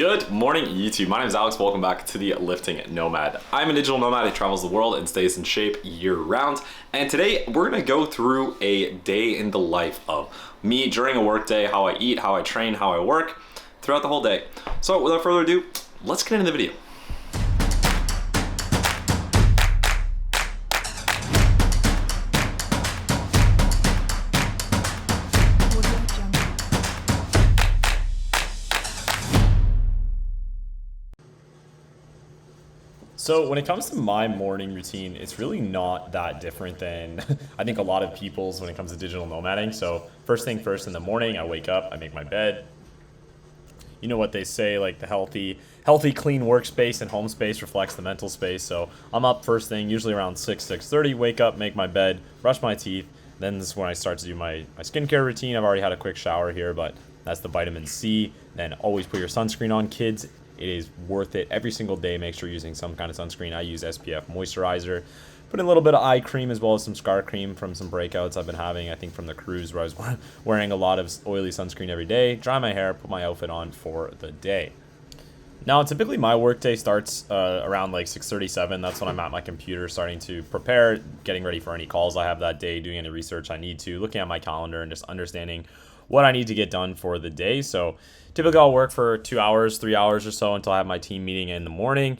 Good morning, YouTube. My name is Alex. Welcome back to the Lifting Nomad. I'm a digital nomad who travels the world and stays in shape year round. And today we're gonna go through a day in the life of me during a work day, how I eat, how I train, how I work throughout the whole day. So without further ado, let's get into the video. So when it comes to my morning routine, it's really not that different than I think a lot of people's when it comes to digital nomading. So first thing first in the morning, I wake up, I make my bed. You know what they say, like the healthy, clean workspace and home space reflects the mental space. So I'm up first thing, usually around 6:30, wake up, make my bed, brush my teeth. Then this is when I start to do my skincare routine. I've already had a quick shower here, but that's the vitamin C. Then always put your sunscreen on, kids. It is worth it every single day. Make sure you're using some kind of sunscreen. I use SPF moisturizer. Put in a little bit of eye cream as well as some scar cream from some breakouts I've been having, I think from the cruise where I was wearing a lot of oily sunscreen every day. Dry my hair, put my outfit on for the day. Now, typically my workday starts around like 6:37. That's when I'm at my computer starting to prepare, getting ready for any calls I have that day, doing any research I need to, looking at my calendar and just understanding what I need to get done for the day. So typically I'll work for 2 hours, 3 hours or so until I have my team meeting in the morning.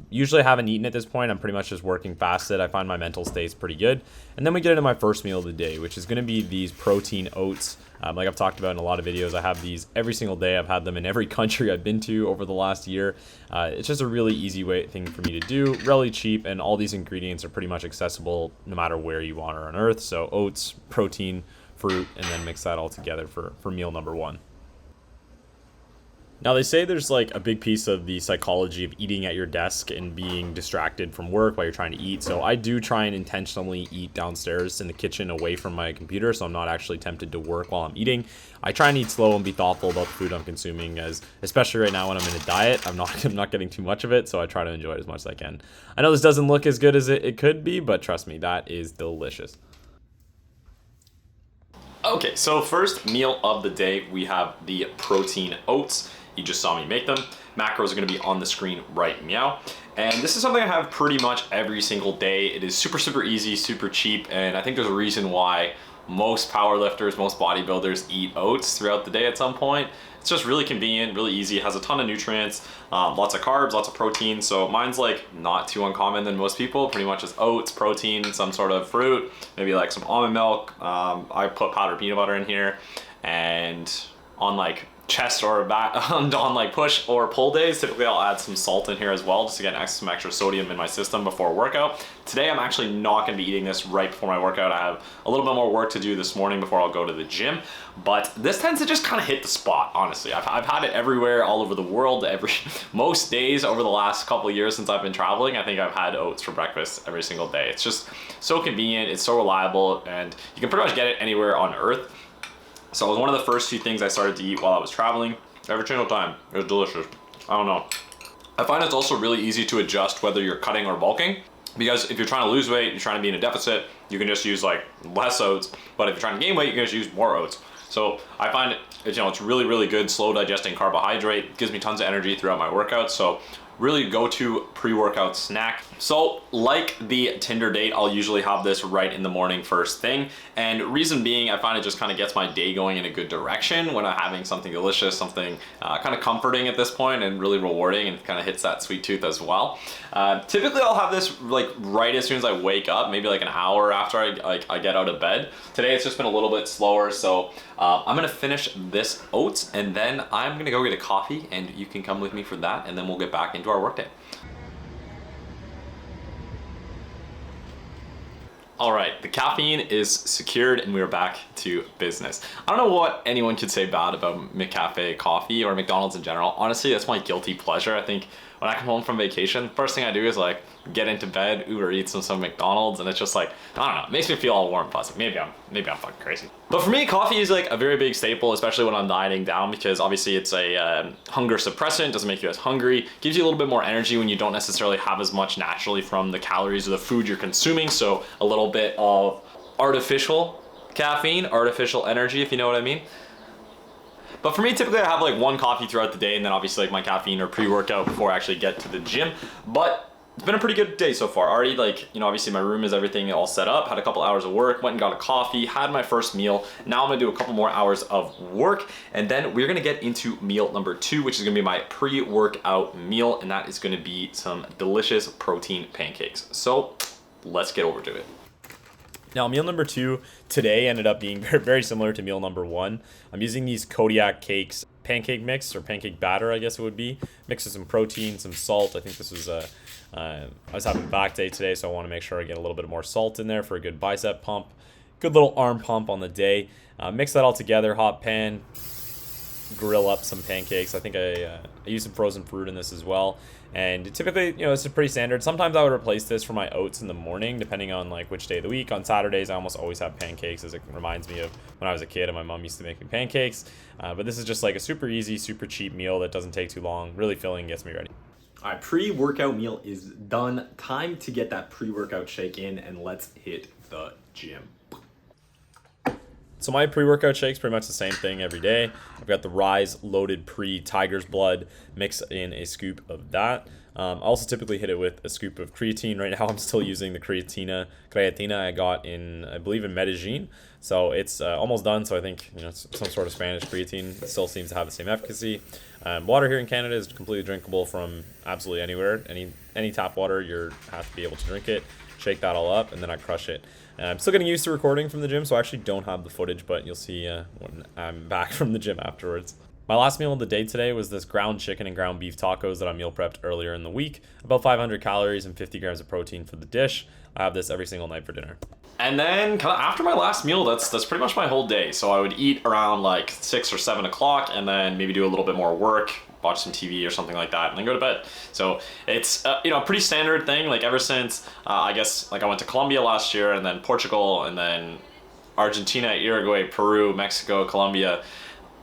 Usually I haven't eaten at this point. I'm pretty much just working fasted. I find my mental state's pretty good. And then we get into my first meal of the day, which is going to be these protein oats. Like I've talked about in a lot of videos, I have these every single day. I've had them in every country I've been to over the last year. It's just a really easy thing for me to do, really cheap, and all these ingredients are pretty much accessible no matter where you are on earth. So oats, protein, fruit, and then mix that all together for meal number one. Now they say there's like a big piece of the psychology of eating at your desk and being distracted from work while you're trying to eat. So I do try and intentionally eat downstairs in the kitchen away from my computer, so I'm not actually tempted to work while I'm eating. I try and eat slow and be thoughtful about the food I'm consuming, as especially right now when I'm in a diet, I'm not getting too much of it, so I try to enjoy it as much as I can. I know this doesn't look as good as it could be, but trust me, that is delicious. Okay, so first meal of the day, we have the protein oats. You just saw me make them. Macros are gonna be on the screen right meow. And this is something I have pretty much every single day. It is super, super easy, super cheap. And I think there's a reason why most powerlifters, most bodybuilders eat oats throughout the day at some point. It's just really convenient, really easy. It has a ton of nutrients, lots of carbs, lots of protein. So mine's like not too uncommon than most people. Pretty much just oats, protein, some sort of fruit, maybe like some almond milk. I put powdered peanut butter in here, and on like chest or back on like push or pull days, typically I'll add some salt in here as well just to get some extra sodium in my system before a workout. Today I'm actually not going to be eating this right before my workout. I have a little bit more work to do this morning before I'll go to the gym, but this tends to just kind of hit the spot. Honestly, I've had it everywhere, all over the world, most days over the last couple of years since I've been traveling. I think I've had oats for breakfast every single day. It's just so convenient, it's so reliable, and you can pretty much get it anywhere on earth. So it was one of the first few things I started to eat while I was traveling. Every single time. It was delicious. I don't know. I find it's also really easy to adjust whether you're cutting or bulking, because if you're trying to lose weight, you're trying to be in a deficit, you can just use like less oats. But if you're trying to gain weight, you can just use more oats. So I find it's really, really good, slow digesting carbohydrate. It gives me tons of energy throughout my workouts. So really go-to pre-workout snack. So like the Tinder date, I'll usually have this right in the morning first thing. And reason being, I find it just kind of gets my day going in a good direction when I'm having something delicious, something kind of comforting at this point and really rewarding, and kind of hits that sweet tooth as well. Typically I'll have this like right as soon as I wake up, maybe like an hour after I get out of bed. Today it's just been a little bit slower, so I'm gonna finish this oats and then I'm gonna go get a coffee, and you can come with me for that, and then we'll get back into our workday. All right, the caffeine is secured and we are back to business. I don't know what anyone could say bad about McCafe coffee or McDonald's in general. Honestly, that's my guilty pleasure. I think when I come home from vacation, first thing I do is like get into bed, Uber Eats some McDonald's, and it's just like, I don't know, it makes me feel all warm and fuzzy. Maybe I'm fucking crazy. But for me, coffee is like a very big staple, especially when I'm dieting down, because obviously it's a hunger suppressant, doesn't make you as hungry, gives you a little bit more energy when you don't necessarily have as much naturally from the calories of the food you're consuming. So a little bit of artificial caffeine, artificial energy, if you know what I mean. But for me, typically I have like one coffee throughout the day, and then obviously like my caffeine or pre-workout before I actually get to the gym. But it's been a pretty good day so far. Already, like, you know, obviously my room is everything all set up, had a couple hours of work, went and got a coffee, had my first meal. Now I'm gonna do a couple more hours of work, and then we're gonna get into meal number 2, which is gonna be my pre-workout meal, and that is gonna be some delicious protein pancakes. So let's get over to it. Now, meal number 2 today ended up being very similar to meal number 1. I'm using these Kodiak Cakes pancake mix, or pancake batter, I guess it would be, mixed with some protein, some salt. I think this was I was having back day today, so I want to make sure I get a little bit more salt in there for a good bicep pump, good little arm pump on the day. Mix that all together, hot pan, grill up some pancakes. I think I use some frozen fruit in this as well. And typically, you know, this is pretty standard. Sometimes I would replace this for my oats in the morning, depending on like which day of the week. On Saturdays, I almost always have pancakes, as it reminds me of when I was a kid and my mom used to make me pancakes. But this is just like a super easy, super cheap meal that doesn't take too long. Really filling, gets me ready. All right, pre-workout meal is done. Time to get that pre-workout shake in, and let's hit the gym. So my pre-workout shake's pretty much the same thing every day. I've got the Rise Loaded Pre-Tiger's Blood. Mix in a scoop of that. I also typically hit it with a scoop of creatine. Right now I'm still using the creatina I got in, I believe, in Medellin. So it's almost done. So I think, you know, it's some sort of Spanish creatine. It still seems to have the same efficacy. Water here in Canada is completely drinkable from absolutely anywhere. Any tap water, you have to be able to drink it. Shake that all up, and then I crush it. I'm still getting used to recording from the gym, so I actually don't have the footage, but you'll see when I'm back from the gym afterwards. My last meal of the day today was this ground chicken and ground beef tacos that I meal prepped earlier in the week. About 500 calories and 50 grams of protein for the dish. I have this every single night for dinner. And then kind of after my last meal, that's pretty much my whole day. So I would eat around like 6 or 7 o'clock, and then maybe do a little bit more work, watch some TV or something like that, and then go to bed. So it's you know, a pretty standard thing. Like ever since I guess like I went to Colombia last year, and then Portugal, and then Argentina, Uruguay, Peru, Mexico, Colombia,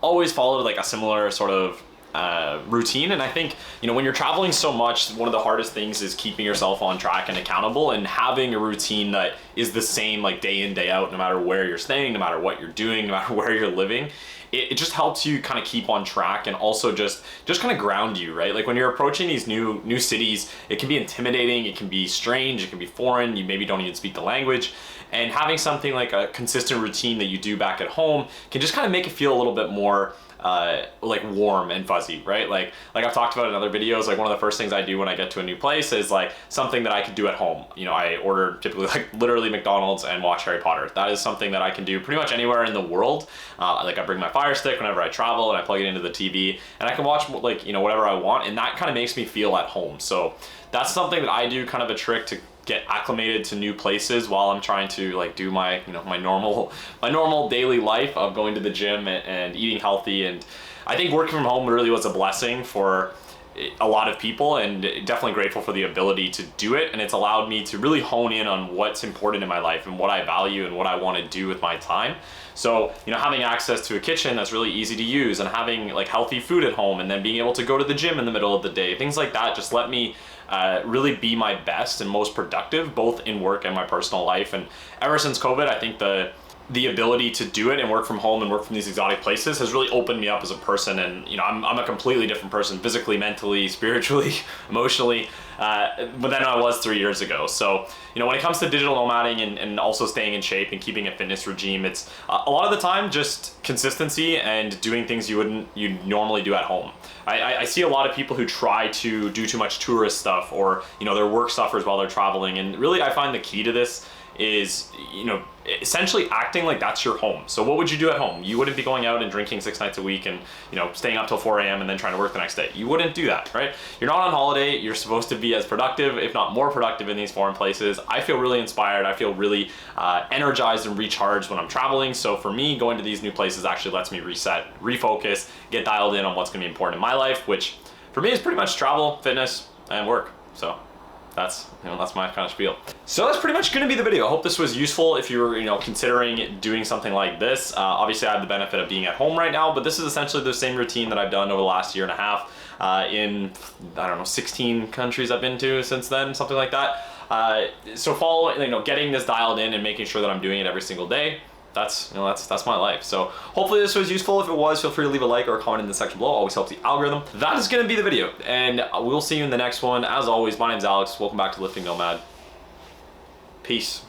always followed like a similar sort of routine. And I think, you know, when you're traveling so much, one of the hardest things is keeping yourself on track and accountable, and having a routine that is the same like day in, day out, no matter where you're staying, no matter what you're doing, no matter where you're living. It just helps you kind of keep on track, and also just kind of ground you, right? Like when you're approaching these new cities, it can be intimidating, it can be strange, it can be foreign, you maybe don't even speak the language. And having something like a consistent routine that you do back at home can just kind of make it feel a little bit more like warm and fuzzy, right? Like I've talked about in other videos, like one of the first things I do when I get to a new place is like something that I could do at home. You know, I order typically like literally McDonald's and watch Harry Potter. That is something that I can do pretty much anywhere in the world. Like I bring my Fire Stick whenever I travel, and I plug it into the TV, and I can watch like, you know, whatever I want, and that kind of makes me feel at home. So that's something that I do, kind of a trick to get acclimated to new places while I'm trying to like do my, you know, my normal daily life of going to the gym and eating healthy. And I think working from home really was a blessing for a lot of people, and definitely grateful for the ability to do it. And it's allowed me to really hone in on what's important in my life and what I value and what I want to do with my time. So, you know, having access to a kitchen that's really easy to use, and having like healthy food at home, and then being able to go to the gym in the middle of the day, things like that just let me really be my best and most productive, both in work and my personal life. And ever since COVID, I think the ability to do it and work from home and work from these exotic places has really opened me up as a person. And, you know, I'm a completely different person, physically, mentally, spiritually, emotionally, than I was 3 years ago. So, you know, when it comes to digital nomading and also staying in shape and keeping a fitness regime, it's a lot of the time just consistency and doing things you'd normally do at home. I see a lot of people who try to do too much tourist stuff, or, you know, their work suffers while they're traveling. And really, I find the key to this is, you know, essentially acting like that's your home. So what would you do at home? You wouldn't be going out and drinking 6 nights a week and, you know, staying up till 4 a.m. and then trying to work the next day. You wouldn't do that, right? You're not on holiday. You're supposed to be as productive, if not more productive, in these foreign places. I feel really inspired. I feel really energized and recharged when I'm traveling. So for me, going to these new places actually lets me reset, refocus, get dialed in on what's going to be important in my life, which for me is pretty much travel, fitness, and work. So that's my kind of spiel. So that's pretty much going to be the video. I hope this was useful if you're, you know, considering doing something like this. Obviously, I have the benefit of being at home right now, but this is essentially the same routine that I've done over the last year and a half in, I don't know, 16 countries I've been to since then, something like that. So getting this dialed in and making sure that I'm doing it every single day that's my life. So hopefully this was useful. If it was, feel free to leave a like or a comment in the section below. Always helps the algorithm. That is going to be the video, and we'll see you in the next one. As always, my name's Alex. Welcome back to Lifting Nomad. Peace.